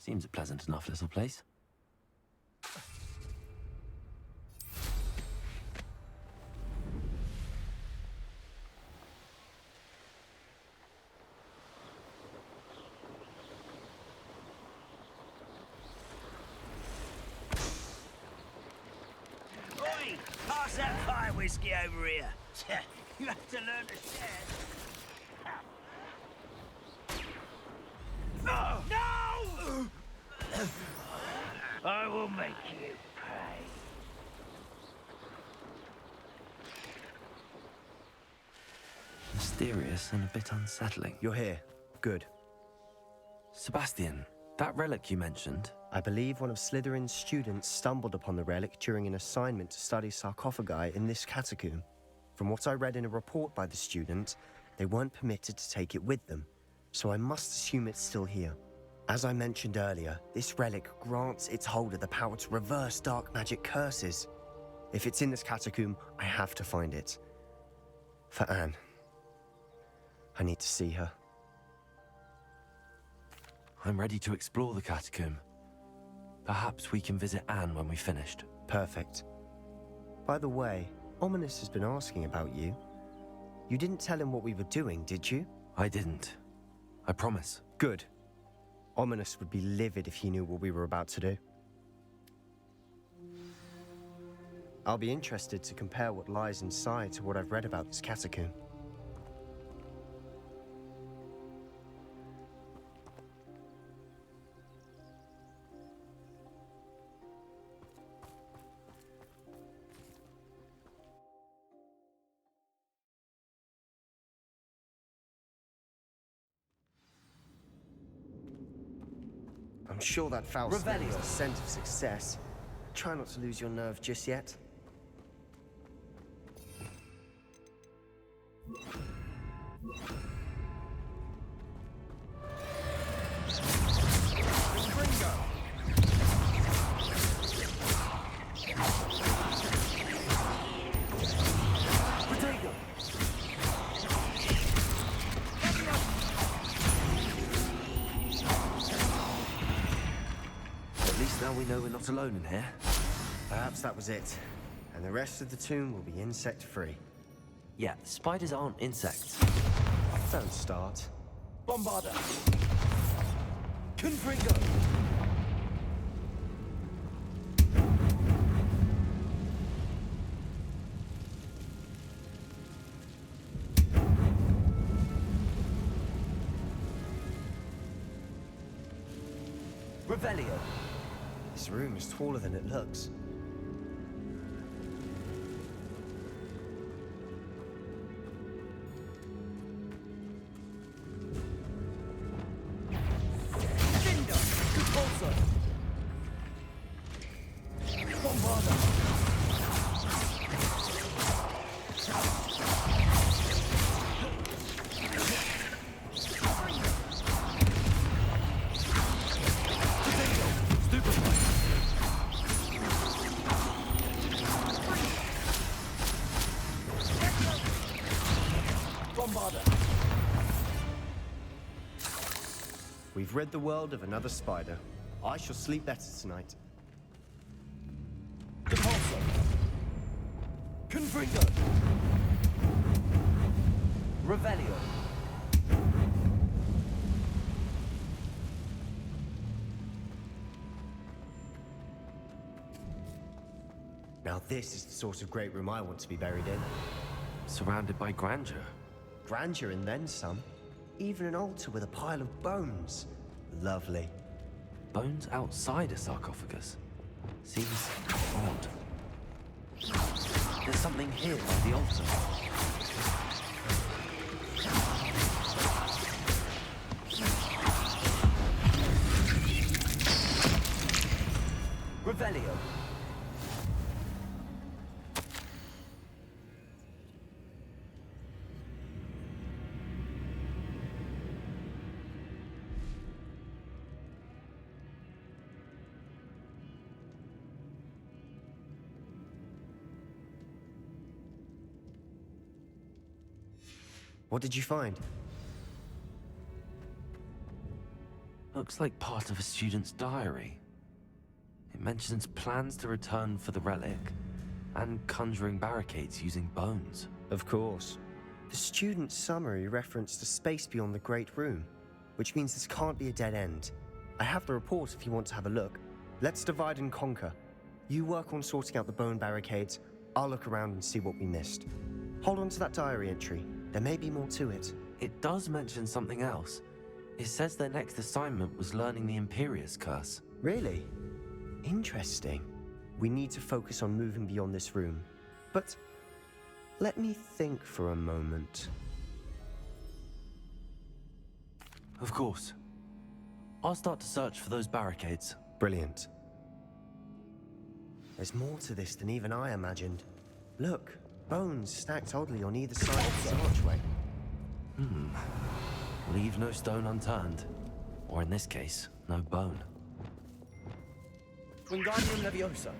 Seems a pleasant enough little place. Oi! Pass that fire whiskey over here. You have to learn to share. Oh, no! I will make you pay. Mysterious and a bit unsettling. You're here. Good. Sebastian, that relic you mentioned, I believe one of Slytherin's students stumbled upon the relic during an assignment to study sarcophagi in this catacomb. From what I read in a report by the student, they weren't permitted to take it with them, so I must assume it's still here. As I mentioned earlier, this relic grants its holder the power to reverse dark magic curses. If it's in this catacomb, I have to find it. For Anne. I need to see her. I'm ready to explore the catacomb. Perhaps we can visit Anne when we've finished. Perfect. By the way, Ominous has been asking about you. You didn't tell him what we were doing, did you? I didn't. I promise. Good. Ominous would be livid if he knew what we were about to do. I'll be interested to compare what lies inside to what I've read about this catacomb. I'm sure that foul smell is the scent of success. Try not to lose your nerve just yet. Now we know we're not alone in here. Perhaps that was it. And the rest of the tomb will be insect-free. Yeah, spiders aren't insects. Don't start. Bombarder! Confringo! Revelio! This room is taller than it looks. We've rid the world of another spider. I shall sleep better tonight. Depulso! Confringo! Revelio! Now this is the sort of great room I want to be buried in. Surrounded by grandeur. Grandeur and then some. Even an altar with a pile of bones. Lovely. Bones outside a sarcophagus. Seems odd. There's something here by the altar. Revelio. What did you find? Looks like part of a student's diary. It mentions plans to return for the relic and conjuring barricades using bones. Of course. The student's summary referenced a space beyond the Great Room, which means this can't be a dead end. I have the report if you want to have a look. Let's divide and conquer. You work on sorting out the bone barricades. I'll look around and see what we missed. Hold on to that diary entry. There may be more to it. It does mention something else. It says their next assignment was learning the Imperius Curse. Really? Interesting. We need to focus on moving beyond this room. But let me think for a moment. Of course. I'll start to search for those barricades. Brilliant. There's more to this than even I imagined. Look, bones stacked oddly on either side of this archway. Leave no stone unturned. Or in this case, no bone. Wingardium Leviosa.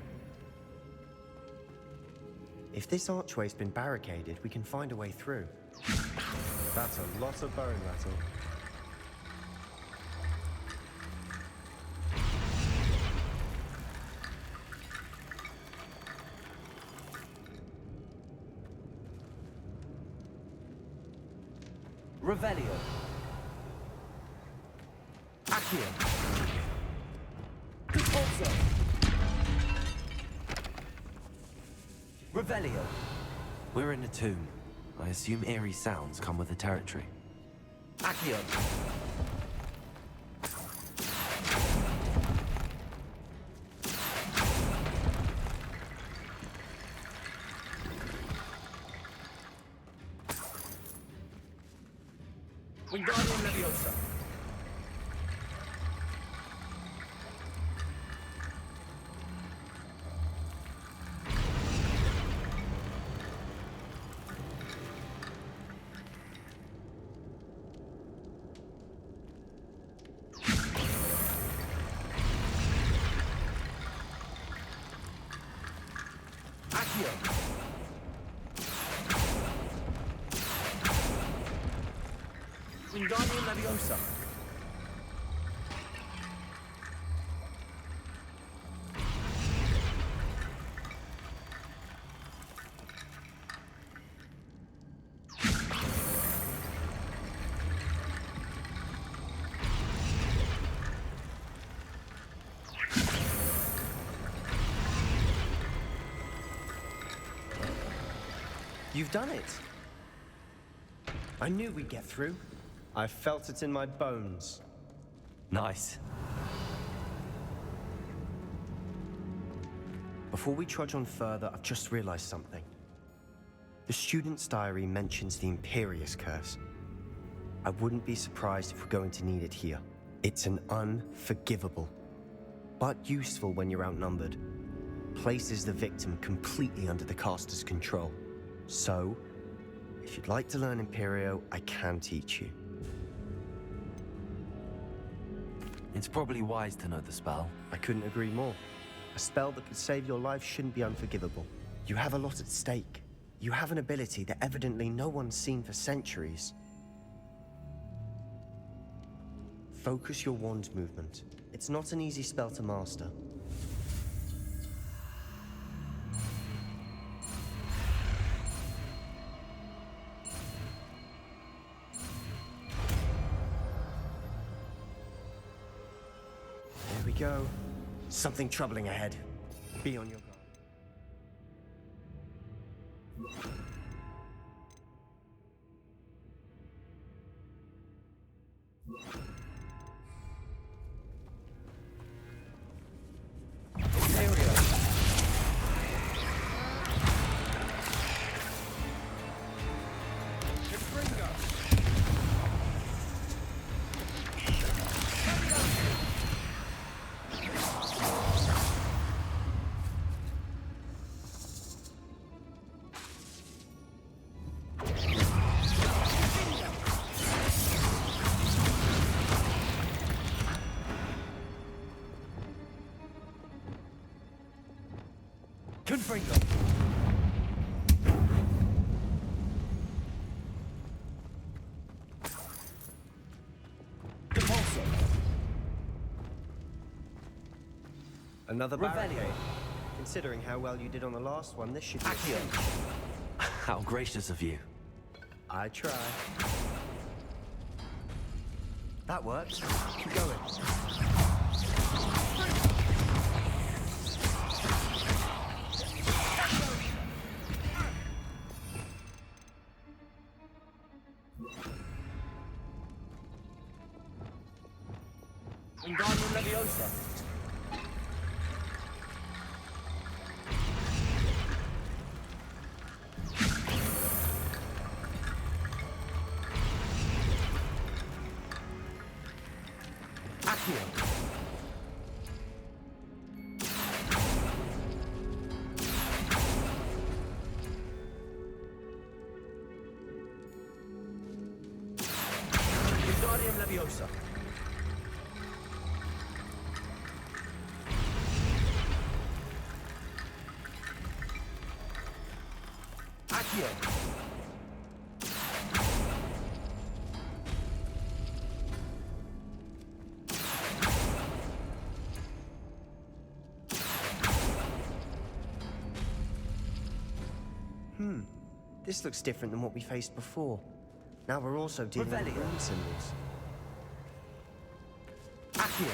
If this archway's been barricaded, we can find a way through. That's a lot of bone rattle. Revelio. Accio. Repulso. Revelio. We're in a tomb. I assume eerie sounds come with the territory. Accio. Wingardium Leviosa. Accio. Wingardium Leviosa. You've done it! I knew we'd get through. I felt it in my bones. Nice. Before we trudge on further, I've just realized something. The student's diary mentions the Imperius Curse. I wouldn't be surprised if we're going to need it here. It's an unforgivable, but useful when you're outnumbered. Places the victim completely under the caster's control. So, if you'd like to learn Imperio, I can teach you. It's probably wise to know the spell. I couldn't agree more. A spell that could save your life shouldn't be unforgivable. You have a lot at stake. You have an ability that evidently no one's seen for centuries. Focus your wand movement. It's not an easy spell to master. There we go. Something troubling ahead. Be on your guard. Confringo. Repulso. Another Revelio. barricade. Considering how well you did on the last one, this should be a Accio. cinch. How gracious of you. I try. That works. Keep going. Wingardium Leviosa. Accio. Wingardium Leviosa. Accio. This looks different than what we faced before. Now we're also dealing with Revelio. rune symbols. Accio.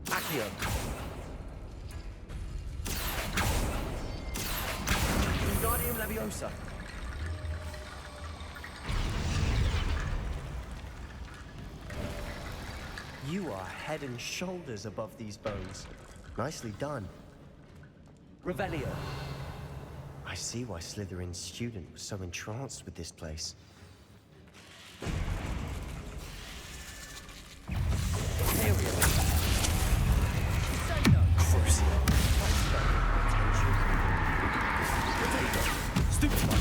Accio. Wingardium Leviosa. You are head and shoulders above these bones. Nicely done. Revelio. I see why Slytherin's student was so entranced with this place. Imperial. Crucial. Stupefy.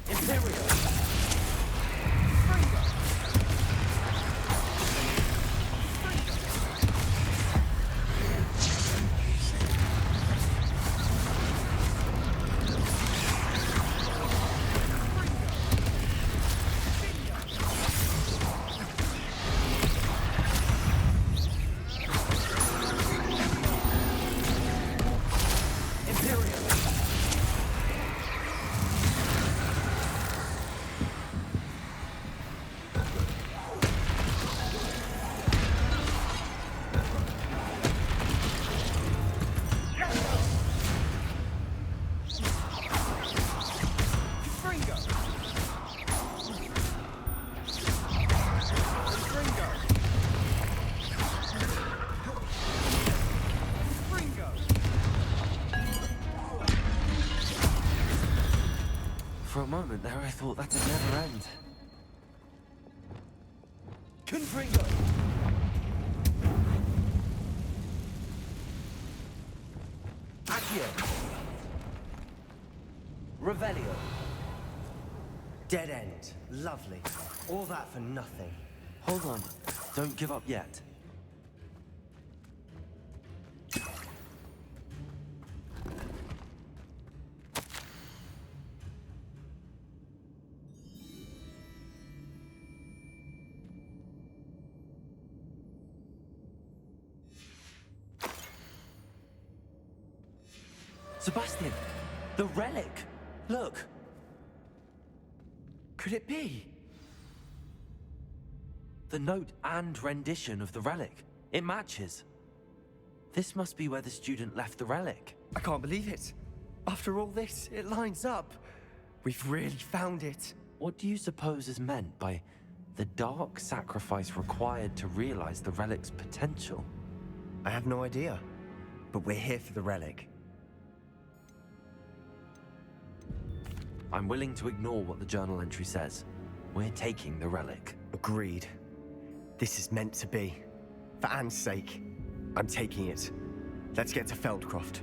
Imperial. Imperial. Fringo. Fringo. Fringo. For a moment there, I thought that'd never end. Confringo. Accio. Revelio. Dead end. Lovely. All that for nothing. Hold on. Don't give up yet. Sebastian! The relic! Look! Could it be? The note and rendition of the relic. It matches. This must be where the student left the relic. I can't believe it. After all this, it lines up. We've really found it. What do you suppose is meant by The dark sacrifice required to realize the relic's potential. I have no idea, but we're here for the relic. I'm willing to ignore what the journal entry says. We're taking the relic. Agreed. This is meant to be. For Anne's sake, I'm taking it. Let's get to Feldcroft.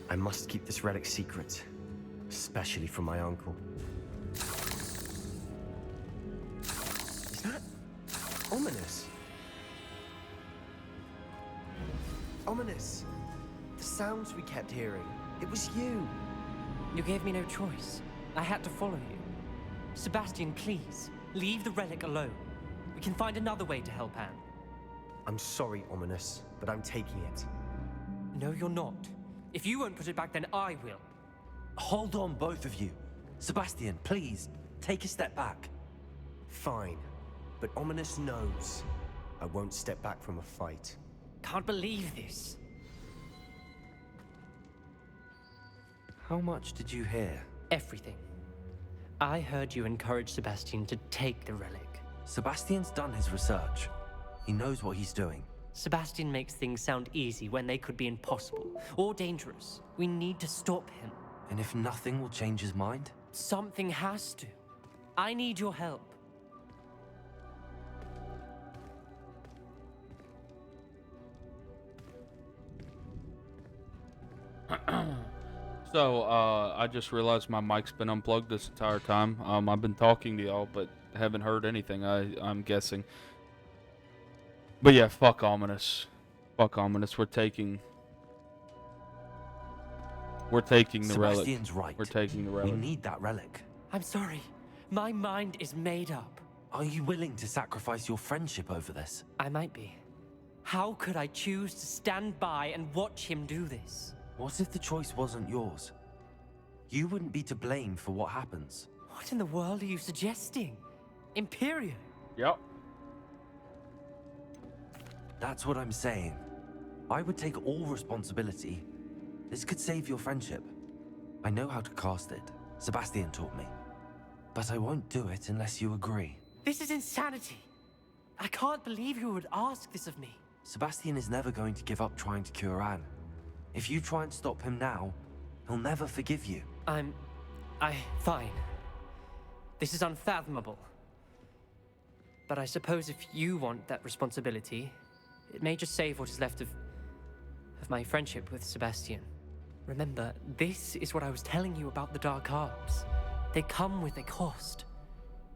I must keep this relic secret, especially from my uncle. Is that ominous? Ominous! The sounds we kept hearing. It was you. You gave me no choice. I had to follow you. Sebastian, please, leave the relic alone. We can find another way to help Anne. I'm sorry, Ominous, but I'm taking it. No, you're not. If you won't put it back, then I will. Hold on, both of you. Sebastian, please, take a step back. Fine, but Ominous knows I won't step back from a fight. Can't believe this. How much did you hear? Everything. I heard you encourage Sebastian to take the relic. Sebastian's done his research. He knows what he's doing. Sebastian makes things sound easy when they could be impossible or dangerous. We need to stop him. And if nothing will change his mind? Something has to. I need your help. So, I just realized my mic's been unplugged this entire time. I've been talking to y'all, but haven't heard anything, I'm guessing. But yeah, fuck Ominous. Fuck Ominous. We're taking the relic. Sebastian's right. We're taking the relic. We need that relic. I'm sorry. My mind is made up. Are you willing to sacrifice your friendship over this? I might be. How could I choose to stand by and watch him do this? What if the choice wasn't yours? You wouldn't be to blame for what happens. What in the world are you suggesting? Imperium? Yep. That's what I'm saying. I would take all responsibility. This could save your friendship. I know how to cast it. Sebastian taught me. But I won't do it unless you agree. This is insanity. I can't believe you would ask this of me. Sebastian is never going to give up trying to cure Anne. If you try and stop him now, he'll never forgive you. Fine. This is unfathomable. But I suppose if you want that responsibility, it may just save what is left of my friendship with Sebastian. Remember, this is what I was telling you about the dark arts. They come with a cost.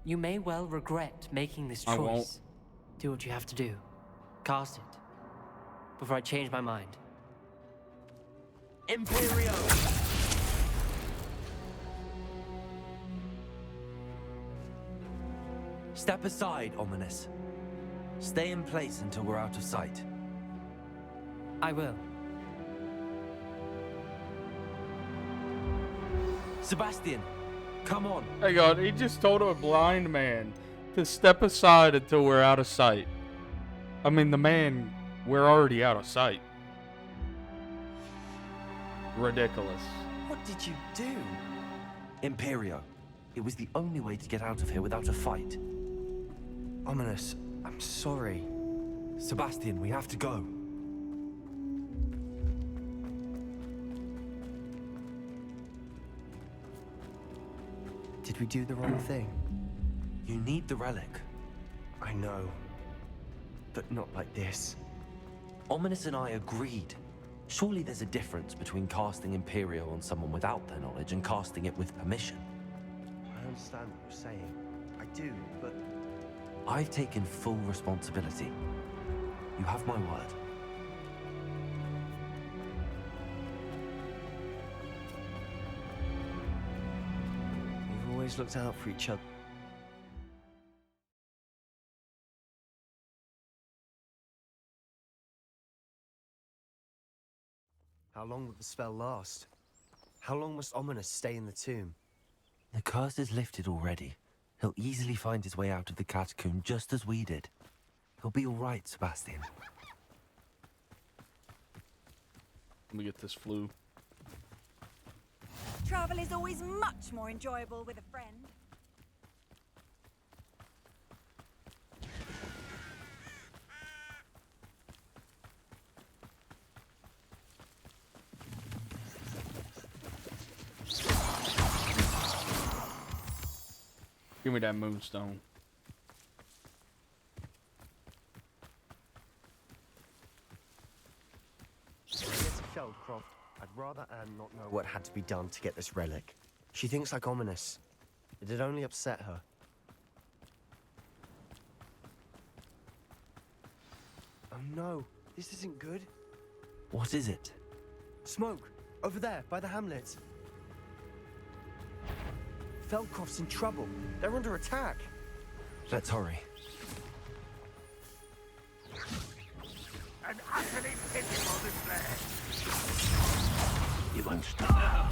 You may well regret making this choice. I won't. Do what you have to do. Cast it. Before I change my mind. Imperio! Step aside, Ominous. Stay in place until we're out of sight. I will. Sebastian, come on. Hang on, he just told a blind man to step aside until we're out of sight. I mean, we're already out of sight. Ridiculous. What did you do? Imperio. It was the only way to get out of here without a fight. Ominous, I'm sorry. Sebastian, we have to go. Did we do the wrong thing? You need the relic. I know. But not like this. Ominous and I agreed. Surely there's a difference between casting Imperio on someone without their knowledge and casting it with permission. I understand what you're saying. I do, but... I've taken full responsibility. You have my word. We've always looked out for each other. How long will the spell last? How long must Ominous stay in the tomb? The curse is lifted already. He'll easily find his way out of the catacomb just as we did. He'll be all right, Sebastian. Let me get this flu. Travel is always much more enjoyable with a friend. Give me that moonstone. Sheldcroft, I'd rather Anne not know what had to be done to get this relic. She thinks like ominous. It'd only upset her. Oh no, this isn't good. What is it? Smoke, over there, by the hamlet. Feldcroft's in trouble. They're under attack. Let's hurry. An utterly pitiful display. You won't stop.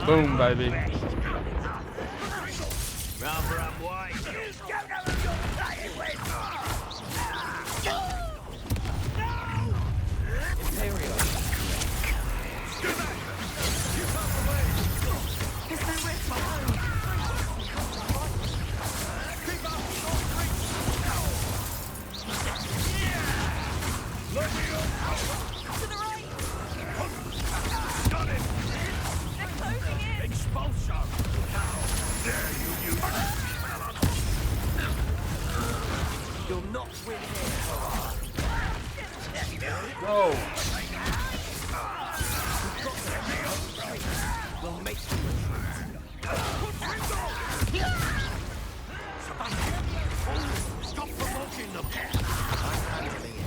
Boom, baby. Rum, white. You don't know who you're playing with. Imperial. There's nowhere to hide. To the right! Got him! They're closing in! Expulsion! How dare you use You'll not win here. Whoa. We'll make you Stop provoking them! I'm handling it.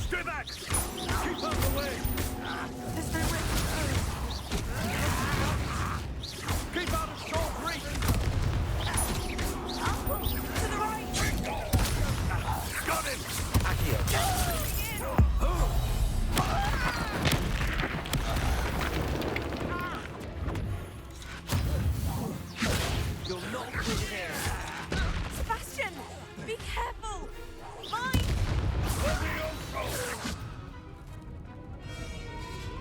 Stay back! Keep out of the way! There's nowhere to Keep out of short reach! go! To the right! Got him! Closing in! You'll not win here. Sebastian! Be careful! Mine!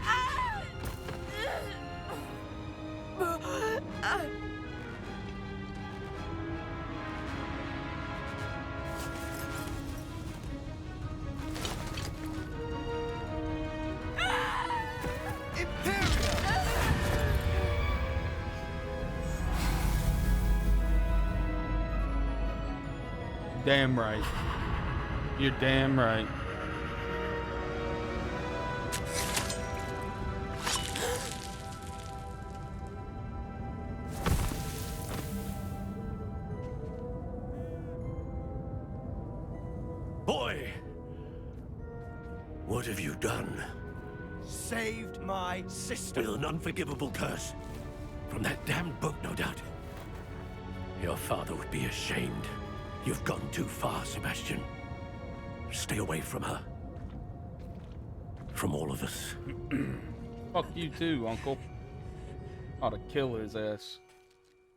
Ah! Damn right. You're damn right. Boy! What have you done? Saved my sister. With an unforgivable curse. From that damned book, no doubt. Your father would be ashamed. You've gone too far, Sebastian. Stay away from her. From all of us. Fuck you too, Uncle. Ought to kill his ass.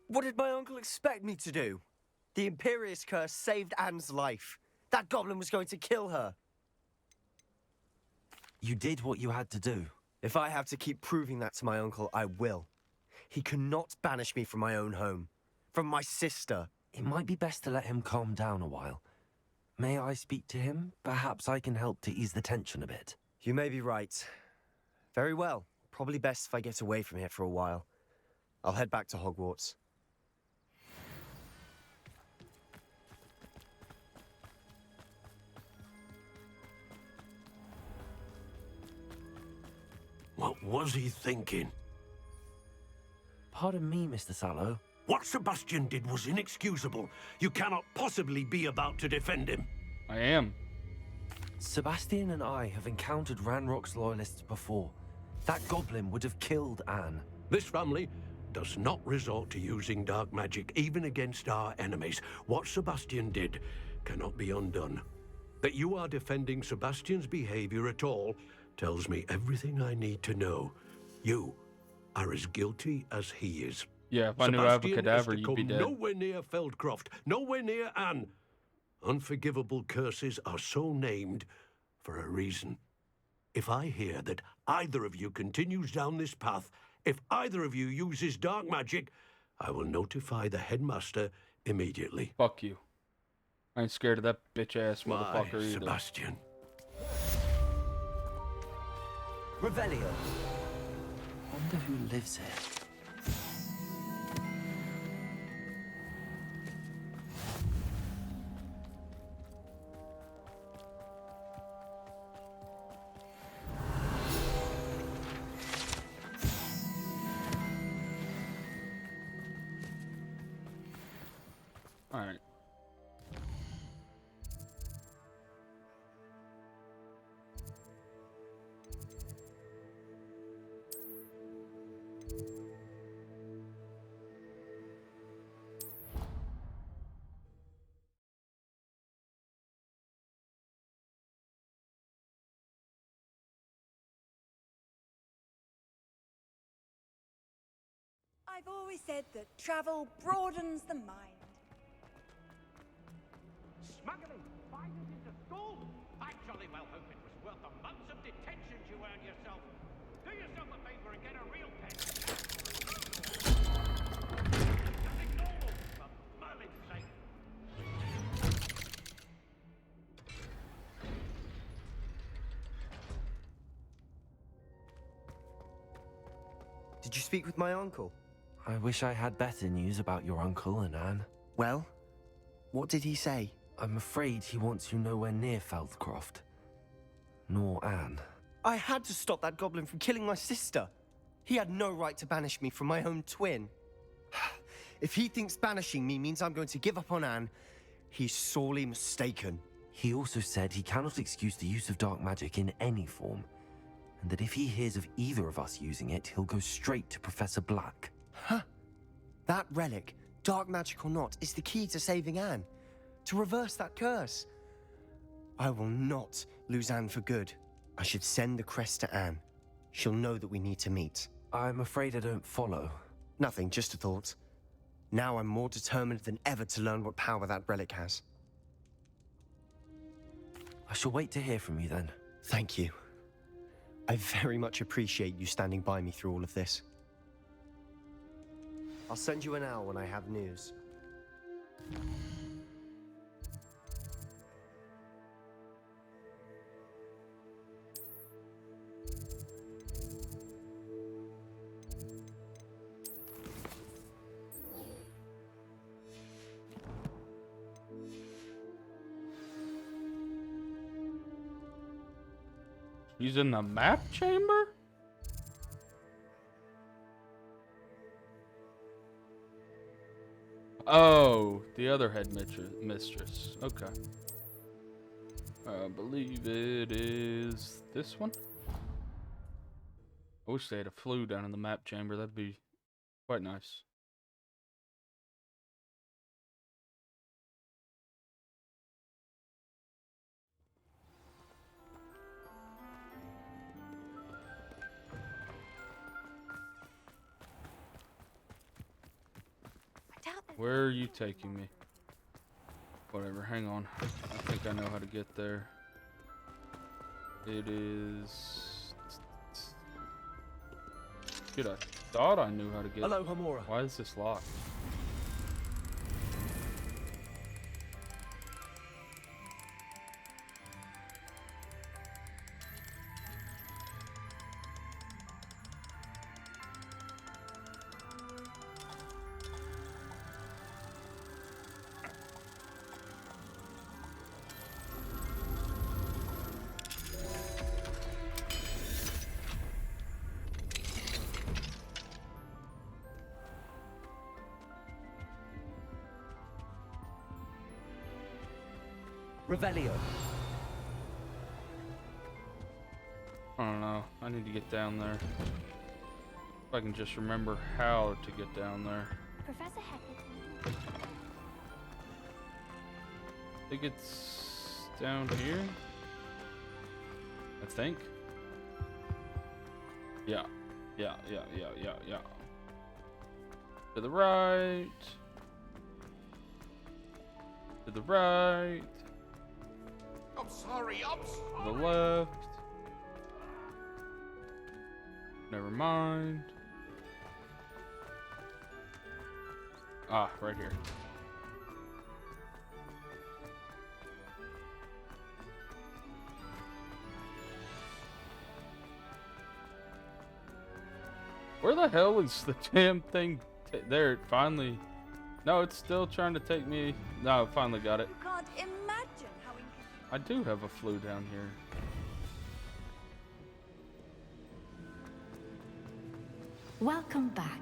What did my uncle expect me to do? The Imperious curse saved Anne's life. That goblin was going to kill her. You did what you had to do. If I have to keep proving that to my uncle, I will. He cannot banish me from my own home. From my sister. It might be best to let him calm down a while. May I speak to him? Perhaps I can help to ease the tension a bit. You may be right. Very well. Probably best if I get away from here for a while. I'll head back to Hogwarts. What was he thinking? Pardon me, Mr. Sallow. What Sebastian did was inexcusable. You cannot possibly be about to defend him. I am. Sebastian and I have encountered Ranrock's loyalists before. That goblin would have killed Anne. This family does not resort to using dark magic even against our enemies. What Sebastian did cannot be undone. That you are defending Sebastian's behavior at all tells me everything I need to know. You are as guilty as he is. Yeah, if I knew Sebastian Avacadaver, is to you'd be come dead. nowhere near Feldcroft, nowhere near Anne. Unforgivable curses are so named for a reason. If I hear that either of you continues down this path, if either of you uses dark magic, I will notify the headmaster immediately. Fuck you. I ain't scared of that bitch-ass Why, motherfucker either. Sebastian? Revelio. wonder who lives here. All right. I've always said that travel broadens the mind. Smuggling fighters into school? I jolly well hope it was worth the months of detentions you earned yourself. Do yourself a favor and get a real pen. Nothing normal, for Merlin's sake. Did you speak with my uncle? I wish I had better news about your uncle and Anne. Well, what did he say? I'm afraid he wants you nowhere near Feldcroft. Nor Anne. I had to stop that goblin from killing my sister. He had no right to banish me from my own twin. If he thinks banishing me means I'm going to give up on Anne, he's sorely mistaken. He also said he cannot excuse the use of dark magic in any form, and that if he hears of either of us using it, he'll go straight to Professor Black. Huh? That relic, dark magic or not, is the key to saving Anne. To reverse that curse. I will not lose Anne for good. I should send the crest to Anne. She'll know that we need to meet. I'm afraid I don't follow. Nothing, just a thought. Now I'm more determined than ever to learn what power that relic has. I shall wait to hear from you then. Thank you. I very much appreciate you standing by me through all of this. I'll send you an hour when I have news. He's in the map chamber? Oh, the other head mistress. Okay. I believe it is this one. I wish they had a flue down in the map chamber. That'd be quite nice. Where are you taking me? Whatever, hang on. I think I know how to get there. It is... Dude, I thought I knew how to get... Hello, Hamura. Why is this locked? Revelio. I don't know. I need to get down there. If I can just remember how to get down there. Professor Hecate. I think it's down here. I think. Yeah. Yeah. To the right. To the right. I'm sorry, I'm To sorry. the left. Never mind. Ah, right here. Where the hell is the damn thing? There, it finally. No, it's still trying to take me. No, finally got it. You can't imagine how inconvenient. I do have a flue down here. Welcome back.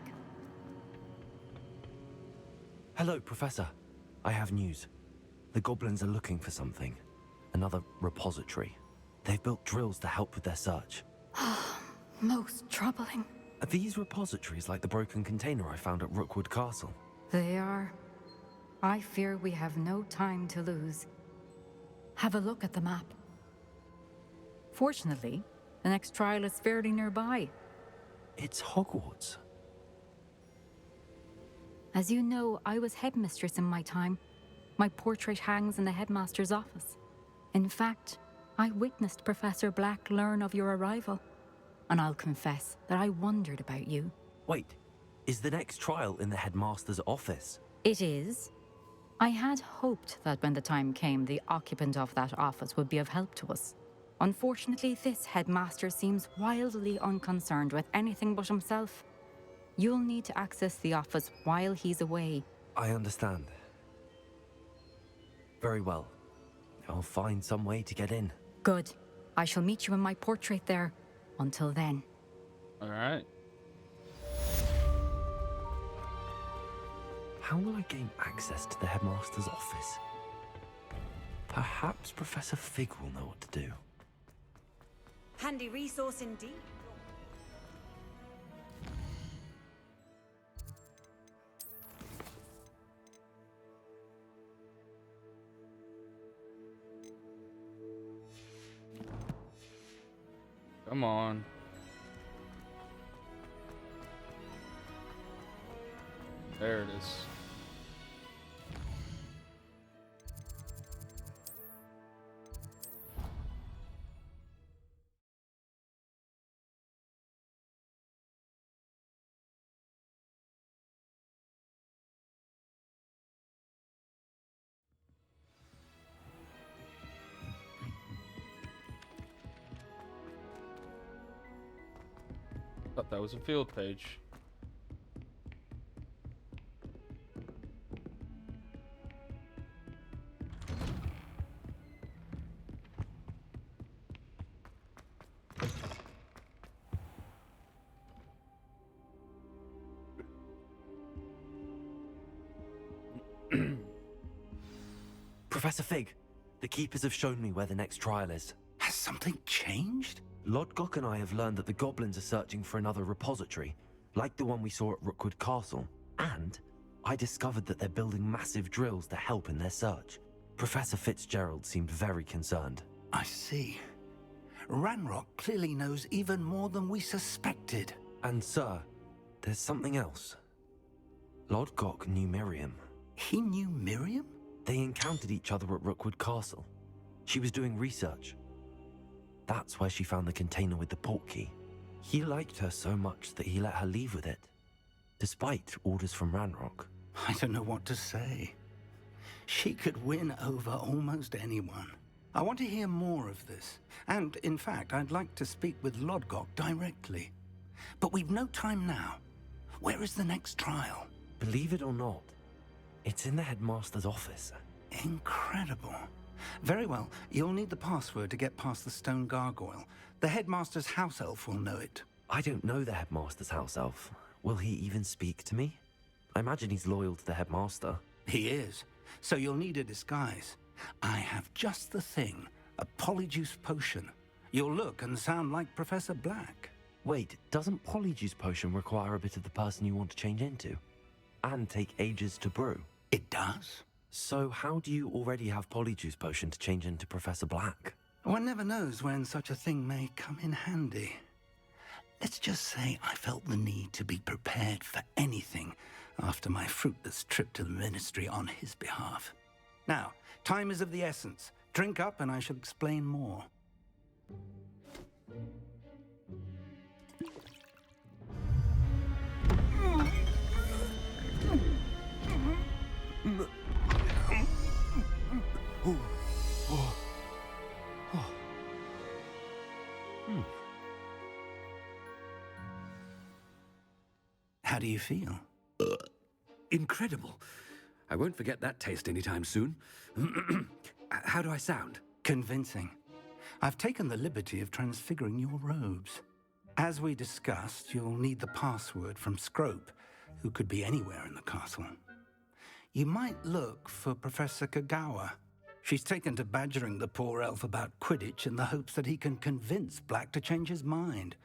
Hello, Professor. I have news. The goblins are looking for something. Another repository. They've built drills to help with their search. Most troubling. Are these repositories like the broken container I found at Rookwood Castle? They are. I fear we have no time to lose. Have a look at the map. Fortunately, the next trial is fairly nearby. It's Hogwarts. As you know, I was headmistress in my time. My portrait hangs in the headmaster's office. In fact, I witnessed Professor Black learn of your arrival. And I'll confess that I wondered about you. Wait, is the next trial in the headmaster's office? It is. I had hoped that when the time came, the occupant of that office would be of help to us. Unfortunately, this headmaster seems wildly unconcerned with anything but himself. You'll need to access the office while he's away. I understand. Very well. I'll find some way to get in. Good. I shall meet you in my portrait there. Until then. All right. How will I gain access to the headmaster's office? Perhaps Professor Fig will know what to do. Handy resource indeed. Come on. There it is. Thought that was a field page. Professor Fig, the Keepers have shown me where the next trial is. Has something changed? Lodgok and I have learned that the goblins are searching for another repository, like the one we saw at Rookwood Castle. And I discovered that they're building massive drills to help in their search. Professor Fitzgerald seemed very concerned. I see. Ranrock clearly knows even more than we suspected. And sir, there's something else. Lodgok knew Miriam. He knew Miriam? They encountered each other at Rookwood Castle. She was doing research. That's where she found the container with the portkey. He liked her so much that he let her leave with it, despite orders from Ranrock. I don't know what to say. She could win over almost anyone. I want to hear more of this. And, in fact, I'd like to speak with Lodgok directly. But we've no time now. Where is the next trial? Believe it or not, it's in the headmaster's office. Incredible. Very well. You'll need the password to get past the stone gargoyle. The headmaster's house elf will know it. I don't know the headmaster's house elf. Will he even speak to me? I imagine he's loyal to the headmaster. He is. So you'll need a disguise. I have just the thing. A polyjuice potion. You'll look and sound like Professor Black. Wait, doesn't Polyjuice Potion require a bit of the person you want to change into? And take ages to brew? It does. So how do you already have Polyjuice Potion to change into Professor Black? One never knows when such a thing may come in handy. Let's just say I felt the need to be prepared for anything after my fruitless trip to the ministry on his behalf. Now, time is of the essence. Drink up and I shall explain more. How do you feel? Incredible. I won't forget that taste anytime soon. How do I sound? Convincing. I've taken the liberty of transfiguring your robes. As we discussed, you'll need the password from Scrope, who could be anywhere in the castle. You might look for Professor Kagawa. She's taken to badgering the poor elf about Quidditch in the hopes that he can convince Black to change his mind.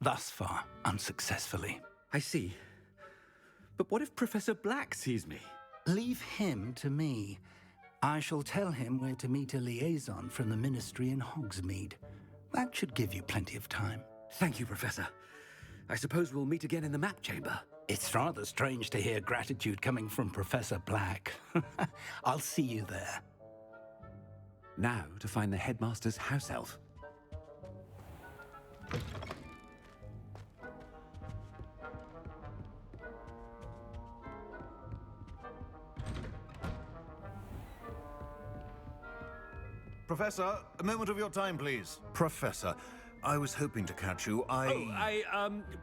Thus far, unsuccessfully. I see. But what if Professor Black sees me? Leave him to me. I shall tell him where to meet a liaison from the Ministry in Hogsmeade. That should give you plenty of time. Thank you, Professor. I suppose we'll meet again in the map chamber. It's rather strange to hear gratitude coming from Professor Black. I'll see you there. Now to find the headmaster's house elf. Professor, a moment of your time, please. Professor, I was hoping to catch you.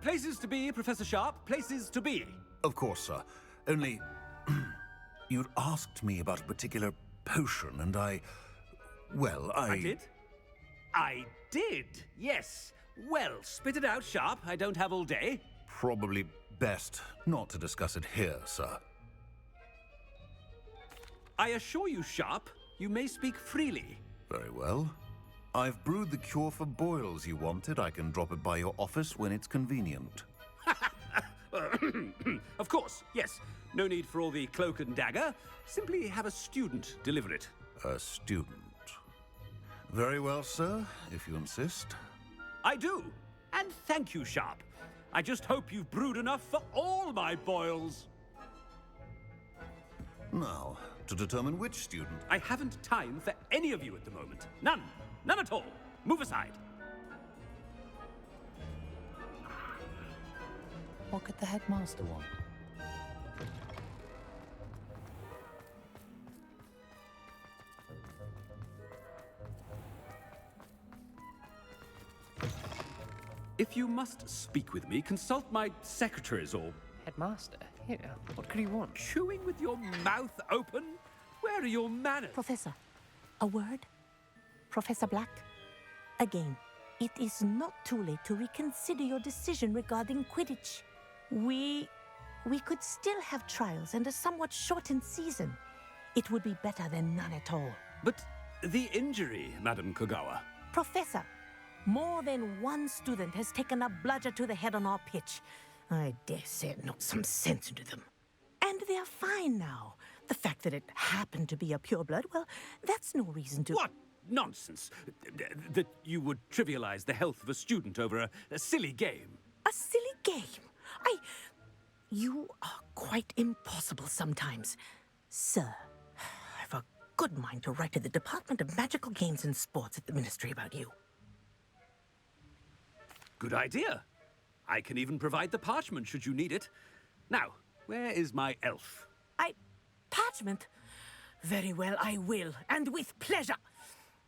Places to be, Professor Sharp. Places to be. Of course, sir. Only... you'd asked me about a particular potion, and I did? I did, yes. Well, spit it out, Sharp. I don't have all day. Probably best not to discuss it here, sir. I assure you, Sharp, you may speak freely. Very well. I've brewed the cure for boils you wanted. I can drop it by your office when it's convenient. Of course, yes. No need for all the cloak and dagger. Simply have a student deliver it. A student. Very well, sir, if you insist. I do. And thank you, Sharp. I just hope you've brewed enough for all my boils. Now, to determine which student... I haven't time for any of you at the moment. None. None at all. Move aside. What could the headmaster want? If you must speak with me, consult my secretaries or... Headmaster? Here, what could he want? Chewing with your mouth open? Where are your manners? Professor, a word? Professor Black? Again, it is not too late to reconsider your decision regarding Quidditch. We could still have trials and a somewhat shortened season. It would be better than none at all. But the injury, Madam Kagawa. Professor, more than one student has taken a bludger to the head on our pitch. I dare say it knocked some sense into them. And they're fine now. The fact that it happened to be a pureblood, well, that's no reason to... What nonsense! That you would trivialize the health of a student over a silly game. A silly game? You are quite impossible sometimes. Sir, I've a good mind to write to the Department of Magical Games and Sports at the Ministry about you. Good idea. I can even provide the parchment should you need it. Now, where is my elf? Parchment? Very well, I will, and with pleasure.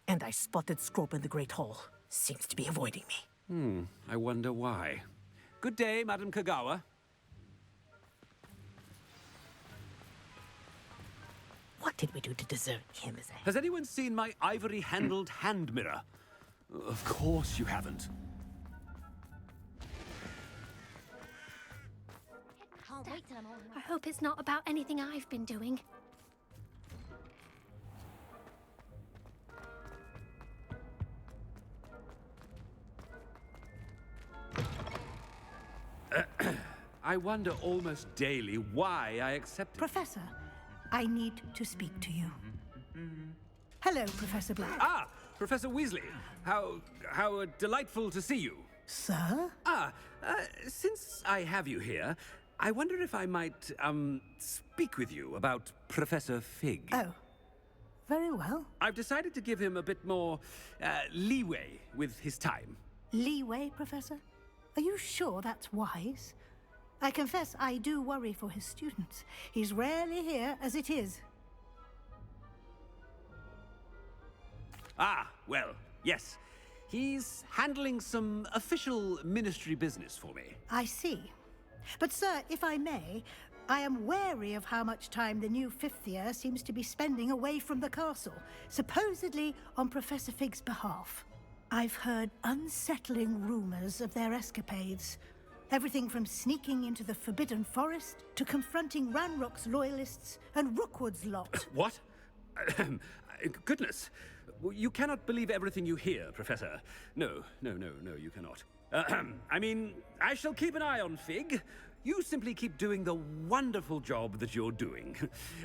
And I spotted Scrope in the Great Hall. Seems to be avoiding me. I wonder why. Good day, Madam Kagawa. What did we do to deserve him as a... Has anyone seen my ivory-handled hand mirror? Of course you haven't. I hope it's not about anything I've been doing. I wonder almost daily why I accepted... Professor, I need to speak to you. Hello, Professor Black. Ah, Professor Weasley. How delightful to see you. Sir? Since I have you here, I wonder if I might, speak with you about Professor Fig. Oh, very well. I've decided to give him a bit more, leeway with his time. Leeway, Professor? Are you sure that's wise? I confess I do worry for his students. He's rarely here as it is. Ah, well, yes. He's handling some official ministry business for me. I see. But, sir, if I may, I am wary of how much time the new fifth year seems to be spending away from the castle, supposedly on Professor Fig's behalf. I've heard unsettling rumors of their escapades. Everything from sneaking into the Forbidden Forest to confronting Ranrock's loyalists and Rookwood's lot. What? Goodness. You cannot believe everything you hear, Professor. No, you cannot. I mean, I shall keep an eye on Fig. You simply keep doing the wonderful job that you're doing.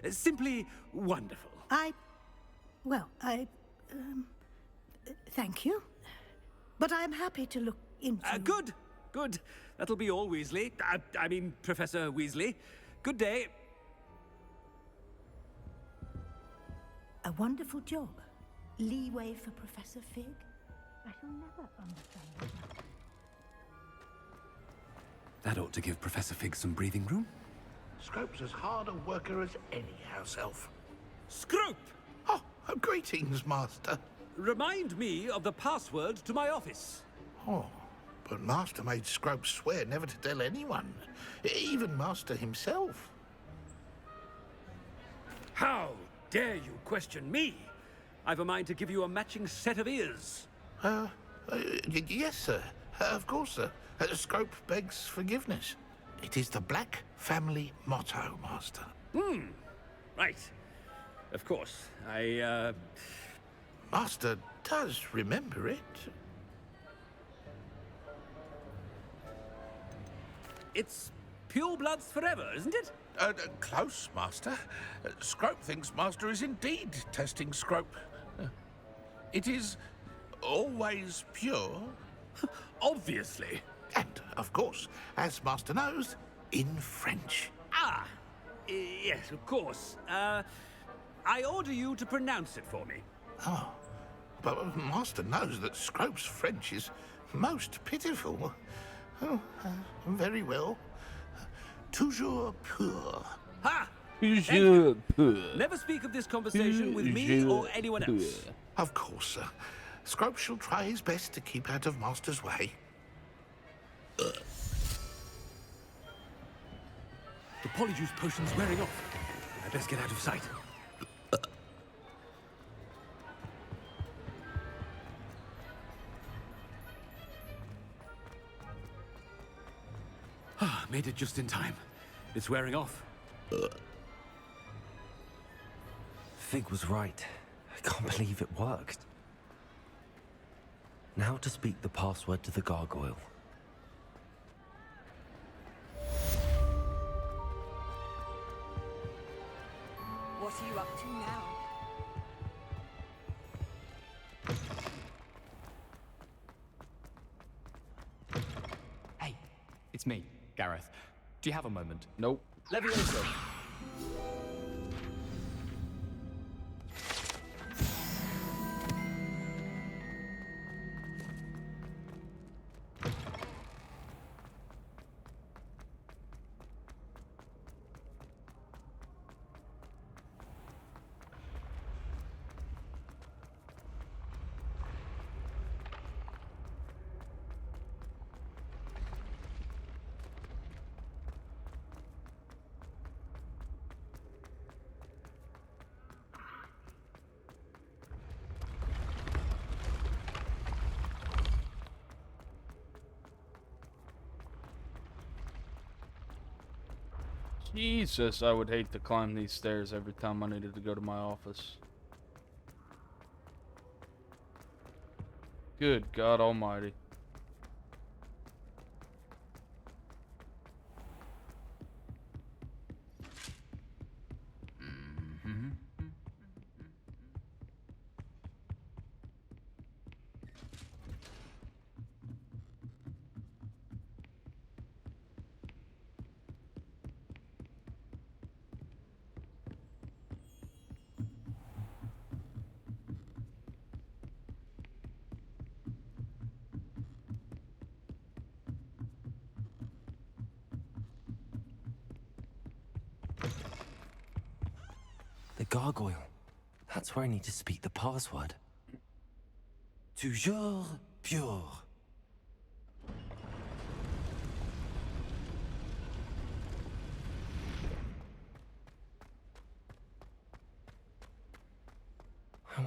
Simply wonderful. Thank you. But I'm happy to look into... Good. That'll be all, Weasley. I mean, Professor Weasley. Good day. A wonderful job. Leeway for Professor Fig? I shall never understand that. That ought to give Professor Fig some breathing room. Scrope's as hard a worker as any house elf. Scrope! Oh, greetings, Master. Remind me of the password to my office. Oh, but Master made Scrope swear never to tell anyone, even Master himself. How dare you question me? I've a mind to give you a matching set of ears. Yes, sir. Of course, sir. Scrope begs forgiveness. It is the Black family motto, Master. Right. Of course. Master does remember it. It's pure bloods forever, isn't it? Close, Master. Scrope thinks Master is indeed testing Scrope. It is always pure. Obviously. And, of course, as Master knows, in French. Yes, of course. I order you to pronounce it for me. Oh, but Master knows that Scrope's French is most pitiful. Oh, very well. Toujours pur. Ha! Toujours pur. Never speak of this conversation with me or anyone else. Of course, sir. Scrope shall try his best to keep out of Master's way. The polyjuice potion's wearing off. I best get out of sight. Made it just in time. It's wearing off. Fig was right. I can't believe it worked. Now to speak the password to the gargoyle. What are you up to now? Hey, it's me, Gareth. Do you have a moment? Nope. Levioso. Jesus, I would hate to climb these stairs every time I needed to go to my office. Good God Almighty. The gargoyle. That's where I need to speak the password. Toujours pur.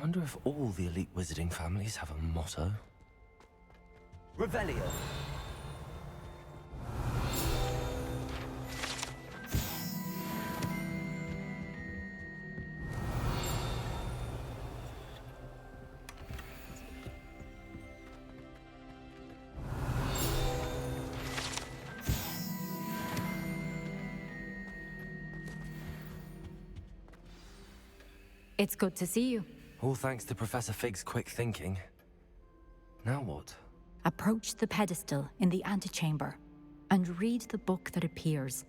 wonder if all the elite wizarding families have a motto. Revelio. It's good to see you. All thanks to Professor Fig's quick thinking. Now what? Approach the pedestal in the antechamber and read the book that appears.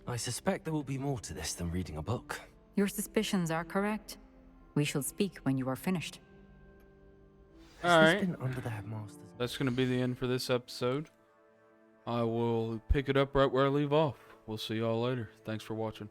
I suspect there will be more to this than reading a book. Your suspicions are correct. We shall speak when you are finished. Has All this right. been under the headmaster's? That's going to be the end for this episode. I will pick it up right where I leave off. We'll see y'all later. Thanks for watching.